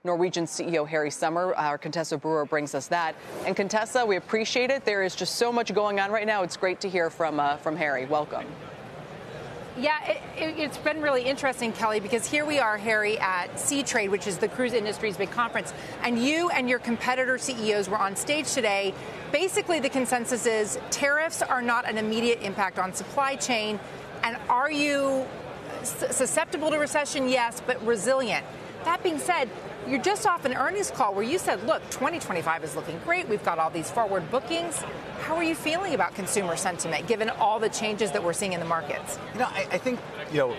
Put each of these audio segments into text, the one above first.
Norwegian CEO Harry Sommer. Our Contessa Brewer brings us that. And Contessa, we appreciate it. There is just so much going on right now. It's great to hear from Harry. Welcome. Yeah, it's been really interesting, Kelly, because here we are, Harry, at C-Trade, which is the cruise industry's big conference, and you and your competitor CEOs were on stage today. Basically, the consensus is tariffs are not an immediate impact on supply chain. And are you susceptible to recession? Yes, but resilient. That being said, you're just off an earnings call where you said, look, 2025 is looking great. We've got all these forward bookings. How are you feeling about consumer sentiment, given all the changes that we're seeing in the markets? I think, you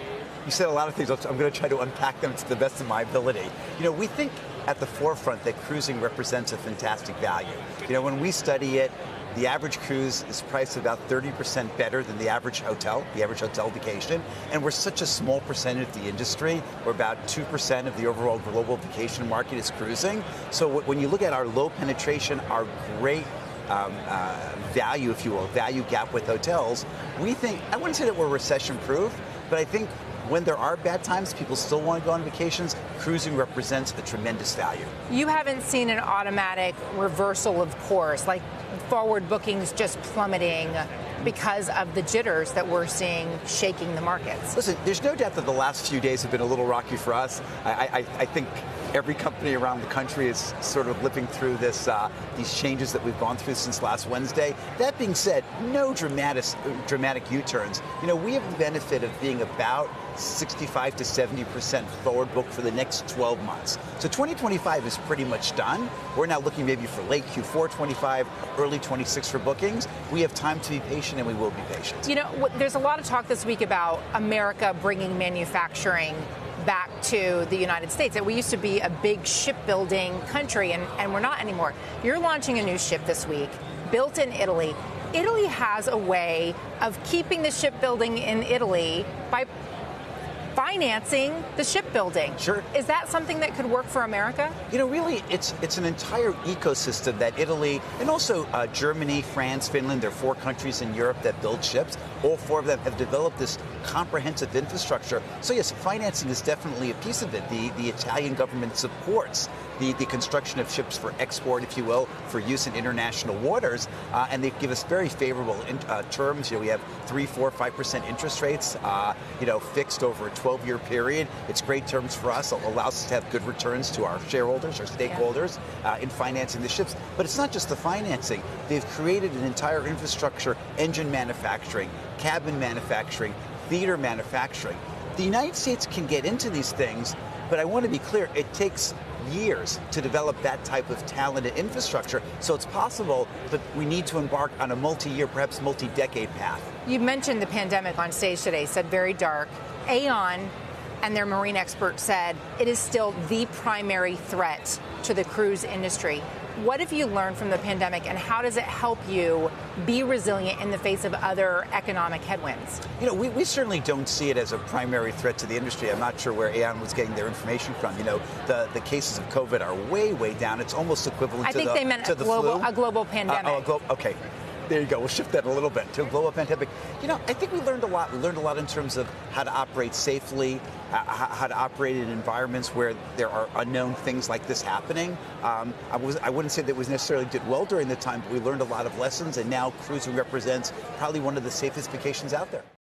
said a lot of things. I'm going to try to unpack them to the best of my ability. We think at the forefront that cruising represents a fantastic value. When we study it, the average cruise is priced about 30% better than the average hotel vacation. And we're such a small percentage of the industry. We're about 2% of the overall global vacation market is cruising. So when you look at our low penetration, our great value, if you will, value gap with hotels, we think, I wouldn't say that we're recession proof, but I think when there are bad times, people still want to go on vacations. Cruising represents a tremendous value. You haven't seen an automatic reversal of course, like forward bookings just plummeting because of the jitters that we're seeing shaking the markets. Listen, there's no doubt that the last few days have been a little rocky for us. I think every company around the country is sort of living through these changes that we've gone through since last Wednesday. That being said, no dramatic U-turns. We have the benefit of being about 65 to 70% forward booked for the next 12 months. So 2025 is pretty much done. We're now looking maybe for late Q4 25, early 26 for bookings. We have time to be patient, and we will be patient. There's a lot of talk this week about America bringing manufacturing back to the United States. We used to be a big shipbuilding country, and we're not anymore. You're launching a new ship this week, built in Italy. Italy has a way of keeping the shipbuilding in Italy by financing the shipbuilding. Sure. Is that something that could work for America? Really, it's an entire ecosystem that Italy and also Germany, France, Finland, there are 4 countries in Europe that build ships. All 4 of them have developed this comprehensive infrastructure. So yes, financing is definitely a piece of it. The Italian government supports the construction of ships for export, if you will, for use in international waters, and they give us very favorable terms. We have 3, 4, 5% interest rates, fixed over a 12-year period. It's great terms for us. It allows us to have good returns to our shareholders, our stakeholders, in financing the ships. But it's not just the financing. They've created an entire infrastructure, engine manufacturing, cabin manufacturing, theater manufacturing. The United States can get into these things, but I want to be clear, it takes years to develop that type of talented infrastructure. So it's possible that we need to embark on a multi-year, perhaps multi-decade path. You mentioned the pandemic on stage today, said very dark. Aon and their marine expert said it is still the primary threat to the cruise industry. What have you learned from the pandemic, and how does it help you be resilient in the face of other economic headwinds? We certainly don't see it as a primary threat to the industry. I'm not sure where Aon was getting their information from. The cases of COVID are way, way down. It's almost equivalent to the flu. I think they meant a global pandemic. Okay. There you go. We'll shift that a little bit to a global pandemic. I think we learned a lot. We learned a lot in terms of how to operate safely, how to operate in environments where there are unknown things like this happening. I wouldn't say that we necessarily did well during the time, but we learned a lot of lessons, and now cruising represents probably one of the safest vacations out there.